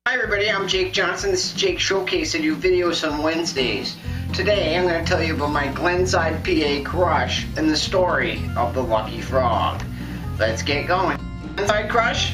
Hi everybody, I'm Jake Johnston. This is Jake Showcase. I do videos on Wednesdays. Today I'm going to tell you about my Glenside PA crush and the story of the lucky frog. Let's get going. Glenside crush?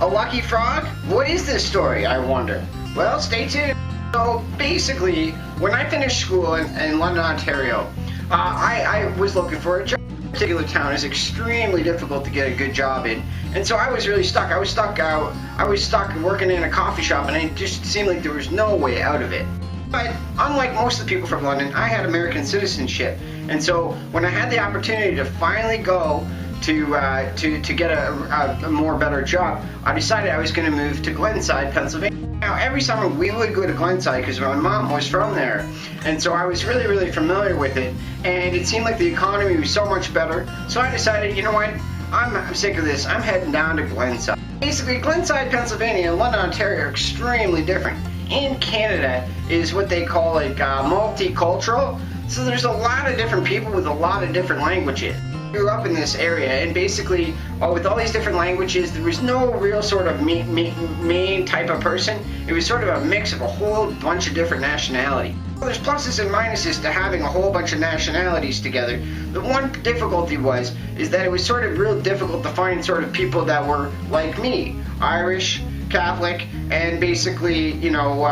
A lucky frog? What is this story, I wonder? Well, stay tuned. So basically, when I finished school in London, Ontario, I was looking for a job. This particular town is extremely difficult to get a good job in, and so I was really stuck. I was stuck working in a coffee shop, and it just seemed like there was no way out of it. But unlike most of the people from London, I had American citizenship, and so when I had the opportunity to finally go to get a more better job, I decided I was going to move to Glenside, Pennsylvania. Now, every summer we would go to Glenside because my mom was from there, and so I was really familiar with it, and it seemed like the economy was so much better, so I decided, you know what, I'm sick of this, I'm heading down to Glenside. Basically, Glenside, Pennsylvania and London, Ontario are extremely different. In Canada is what they call like multicultural, so there's a lot of different people with a lot of different languages. I grew up in this area, and basically with all these different languages, there was no real sort of main type of person. It was sort of a mix of a whole bunch of different nationalities. Well, there's pluses and minuses to having a whole bunch of nationalities together. The one difficulty is that it was sort of real difficult to find sort of people that were like me, Irish, Catholic, and basically, you know,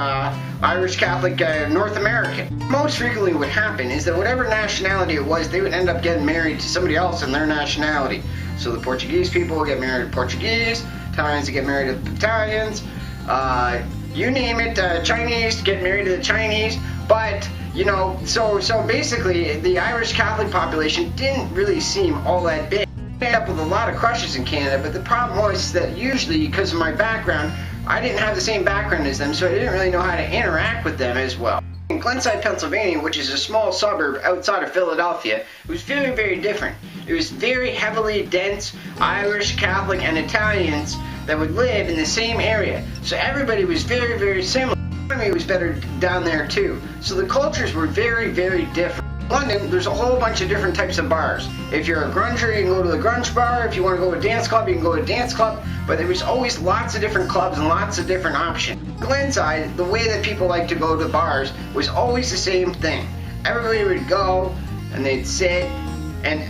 Irish Catholic North American. Most frequently what happened is that whatever nationality it was, they would end up getting married to somebody else in their nationality. So the Portuguese people would get married to Portuguese, Italians would get married to Italians, you name it, Chinese get married to the Chinese, but you know, so basically the Irish Catholic population didn't really seem all that big. I ended up with a lot of crushes in Canada, but the problem was that usually, because of my background, I didn't have the same background as them, so I didn't really know how to interact with them as well. In Glenside, Pennsylvania, which is a small suburb outside of Philadelphia, it was very different. It was very heavily dense Irish, Catholic, and Italians that would live in the same area. So everybody was very similar. The economy was better down there too. So the cultures were very different. In London, there's a whole bunch of different types of bars. If you're a grunger, you can go to the grunge bar. If you want to go to a dance club, you can go to a dance club. But there was always lots of different clubs and lots of different options. Glenside, the way that people like to go to bars was always the same thing. Everybody would go and they'd sit, and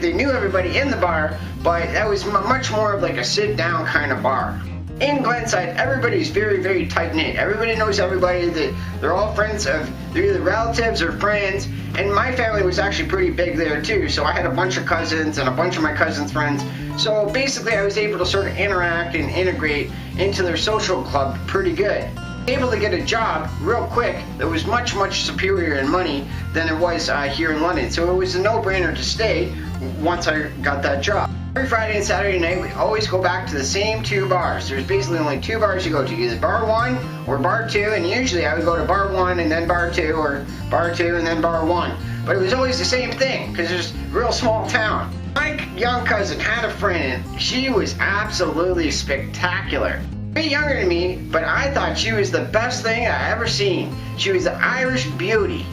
they knew everybody in the bar, but that was much more of like a sit-down kind of bar. In Glenside, everybody's very tight-knit. Everybody knows everybody. They're all friends they're either relatives or friends, and my family was actually pretty big there too, so I had a bunch of cousins and a bunch of my cousins' friends. So basically I was able to sort of interact and integrate into their social club pretty good. I was able to get a job real quick that was much superior in money than it was here in London, so it was a no-brainer to stay once I got that job. Every Friday and Saturday night, we always go back to the same two bars. There's basically only two bars you go to, either bar 1 or bar 2, and usually I would go to bar 1 and then bar 2, or bar 2 and then bar 1. But it was always the same thing, because it's a real small town. My young cousin had a friend, and she was absolutely spectacular. A bit younger than me, but I thought she was the best thing I ever seen. She was an Irish beauty.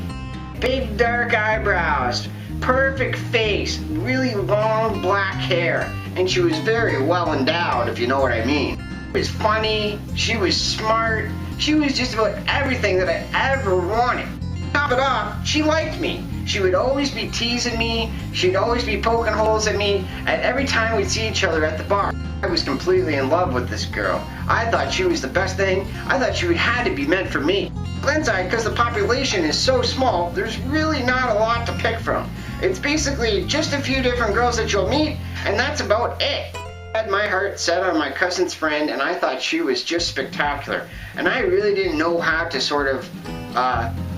Big dark eyebrows, perfect face, really long black hair, and she was very well endowed, if you know what I mean. She was funny, she was smart, she was just about everything that I ever wanted. To top it off, she liked me. She would always be teasing me, she'd always be poking holes at me, and every time we'd see each other at the bar. I was completely in love with this girl. I thought she was the best thing. I thought she had to be meant for me. Glenside, because the population is so small, there's really not a lot to pick from. It's basically just a few different girls that you'll meet, and that's about it. I had my heart set on my cousin's friend, and I thought she was just spectacular. And I really didn't know how to sort of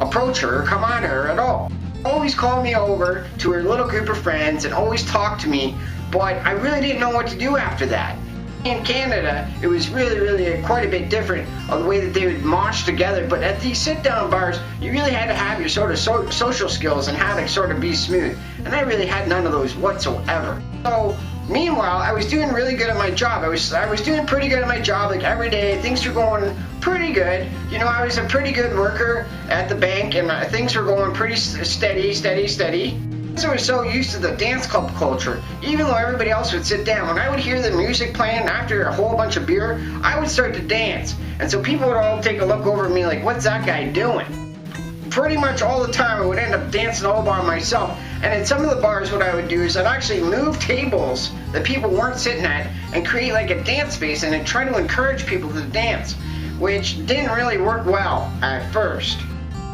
approach her or come on to her at all. Always called me over to her little group of friends and always talked to me, but I really didn't know what to do after that. In Canada, it was really quite a bit different of the way that they would mosh together, but at these sit-down bars, you really had to have your sort of social skills and how to sort of be smooth, and I really had none of those whatsoever. So meanwhile, I was doing really good at my job. I was doing pretty good at my job, like every day. Things were going pretty good. You know, I was a pretty good worker at the bank, and things were going pretty steady. I was so used to the dance club culture, even though everybody else would sit down, when I would hear the music playing after a whole bunch of beer, I would start to dance. And so people would all take a look over at me like, what's that guy doing? Pretty much all the time I would end up dancing all by myself. And at some of the bars what I would do is I'd actually move tables that people weren't sitting at and create like a dance space and then try to encourage people to dance, which didn't really work well at first.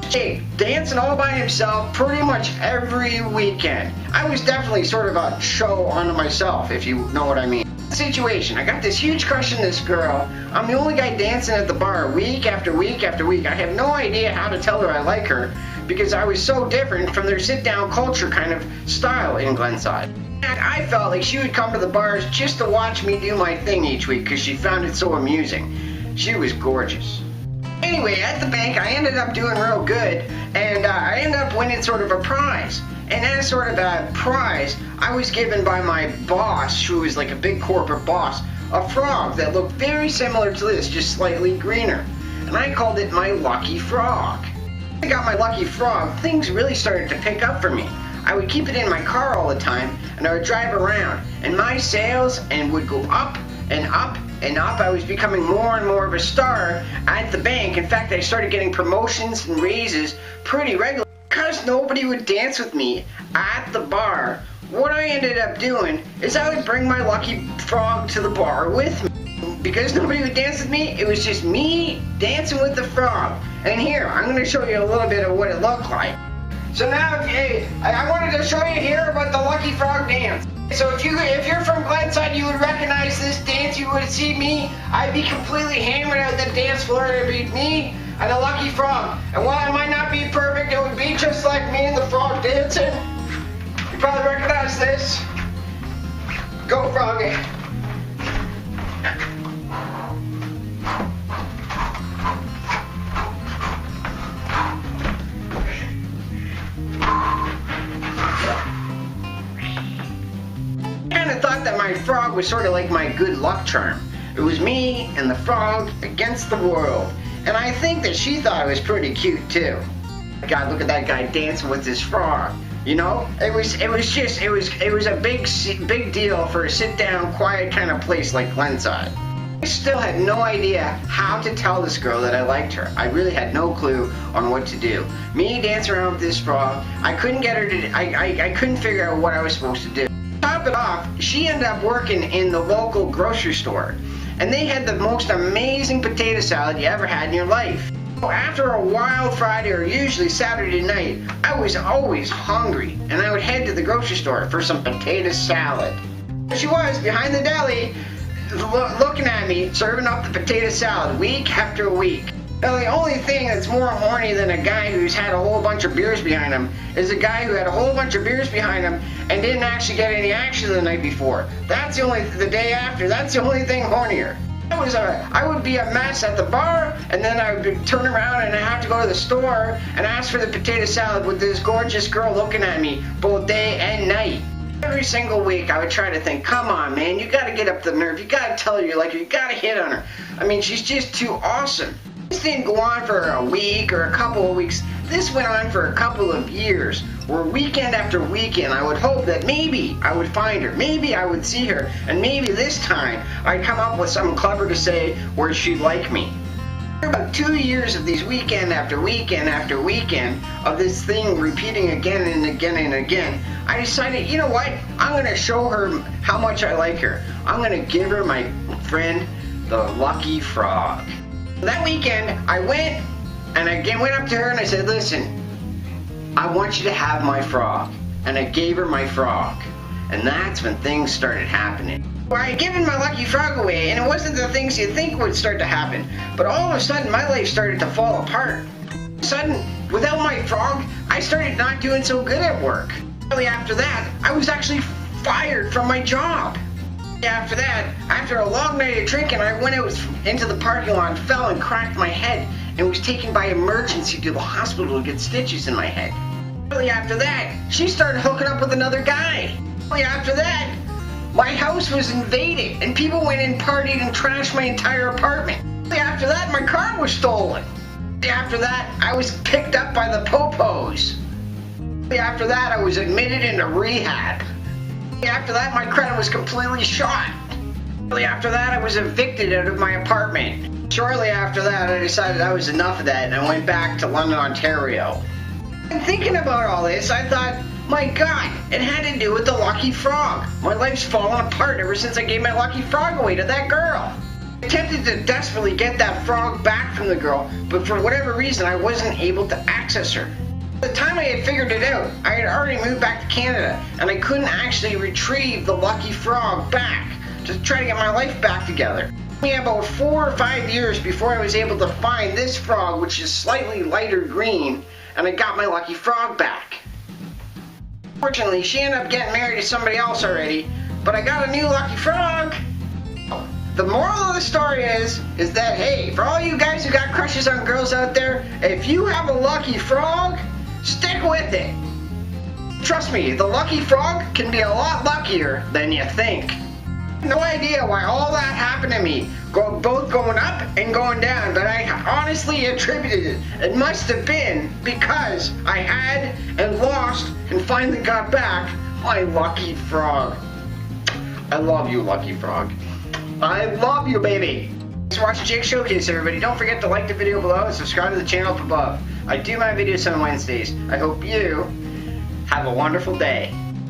Jake, dancing all by himself pretty much every weekend. I was definitely sort of a show unto myself, if you know what I mean. Situation, I got this huge crush on this girl. I'm the only guy dancing at the bar week after week after week. I have no idea how to tell her I like her because I was so different from their sit-down culture kind of style in Glenside. And I felt like she would come to the bars just to watch me do my thing each week because she found it so amusing. She was gorgeous. Anyway, at the bank, I ended up doing real good, and I ended up winning sort of a prize. And as sort of a prize, I was given by my boss, who was like a big corporate boss, a frog that looked very similar to this, just slightly greener. And I called it my lucky frog. When I got my lucky frog, things really started to pick up for me. I would keep it in my car all the time, and I would drive around, and my sales would go up and up and up. I was becoming more and more of a star at the bank. In fact, I started getting promotions and raises pretty regularly. Because nobody would dance with me at the bar, what I ended up doing is I would bring my lucky frog to the bar with me. Because nobody would dance with me, it was just me dancing with the frog. And here, I'm going to show you a little bit of what it looked like. So now, I wanted to show you here about the lucky frog dance. So if you're from Glenside, you would recognize this dance. You would see me. I'd be completely hammered out the dance floor. It'd be me and the lucky frog. And while it might not be perfect, it would be just like me and the frog dancing. You probably recognize this. Go, froggy. I thought that my frog was sort of like my good luck charm. It was me and the frog against the world. And I think that she thought it was pretty cute too. God, look at that guy dancing with his frog. You know, it was a big deal for a sit-down, quiet kind of place like Glenside. I still had no idea how to tell this girl that I liked her. I really had no clue on what to do. Me dancing around with this frog, I couldn't get her to. I couldn't figure out what I was supposed to do. Top it off, she ended up working in the local grocery store, and they had the most amazing potato salad you ever had in your life. After a wild Friday or usually Saturday night, I was always hungry, and I would head to the grocery store for some potato salad. There she was behind the deli, looking at me, serving up the potato salad week after week. Now, the only thing that's more horny than a guy who's had a whole bunch of beers behind him is a guy who had a whole bunch of beers behind him and didn't actually get any action the night before. The day after, that's the only thing hornier. I would be a mess at the bar, and then I would turn around and I have to go to the store and ask for the potato salad with this gorgeous girl looking at me both day and night. Every single week I would try to think, come on man, you gotta get up the nerve, you gotta tell her you like her, you gotta hit on her. I mean, she's just too awesome. This didn't go on for a week or a couple of weeks. This went on for a couple of years, where weekend after weekend I would hope that maybe I would find her, maybe I would see her, and maybe this time I'd come up with something clever to say where she'd like me. About 2 years of these weekend after weekend after weekend of this thing repeating again and again and again, I decided, you know what, I'm going to show her how much I like her. I'm going to give her my friend, the lucky frog. That weekend, I went and I went up to her and I said, listen, I want you to have my frog. And I gave her my frog. And that's when things started happening. Well, I had given my lucky frog away, and it wasn't the things you think would start to happen. But all of a sudden, my life started to fall apart. All of a sudden, without my frog, I started not doing so good at work. Shortly after that, I was actually fired from my job. After that, after a long night of drinking, I went out into the parking lot, fell and cracked my head, and was taken by emergency to the hospital to get stitches in my head. Shortly after that, she started hooking up with another guy. Shortly after that, my house was invaded, and people went and partied and trashed my entire apartment. Shortly after that, my car was stolen. Shortly after that, I was picked up by the popos. After that, I was admitted into rehab. After that, my credit was completely shot. After that, I was evicted out of my apartment. Shortly after that, I decided that was enough of that and I went back to London, Ontario. And thinking about all this, I thought, my God, it had to do with the lucky frog. My life's fallen apart ever since I gave my lucky frog away to that girl. I attempted to desperately get that frog back from the girl, but for whatever reason, I wasn't able to access her. By the time I had figured it out, I had already moved back to Canada, and I couldn't actually retrieve the lucky frog back to try to get my life back together. It took me about 4 or 5 years before I was able to find this frog, which is slightly lighter green, and I got my lucky frog back. Fortunately, she ended up getting married to somebody else already, but I got a new lucky frog. The moral of the story is that, hey, for all you guys who got crushes on girls out there, if you have a lucky frog, stick with it. Trust me, the lucky frog can be a lot luckier than you think. No idea why all that happened to me, both going up and going down, but I honestly attributed it. It must have been because I had and lost and finally got back my lucky frog. I love you, lucky frog. I love you, baby. Thanks for watching Jake Showcase, everybody. Don't forget to like the video below and subscribe to the channel up above. I do my videos on Wednesdays. I hope you have a wonderful day.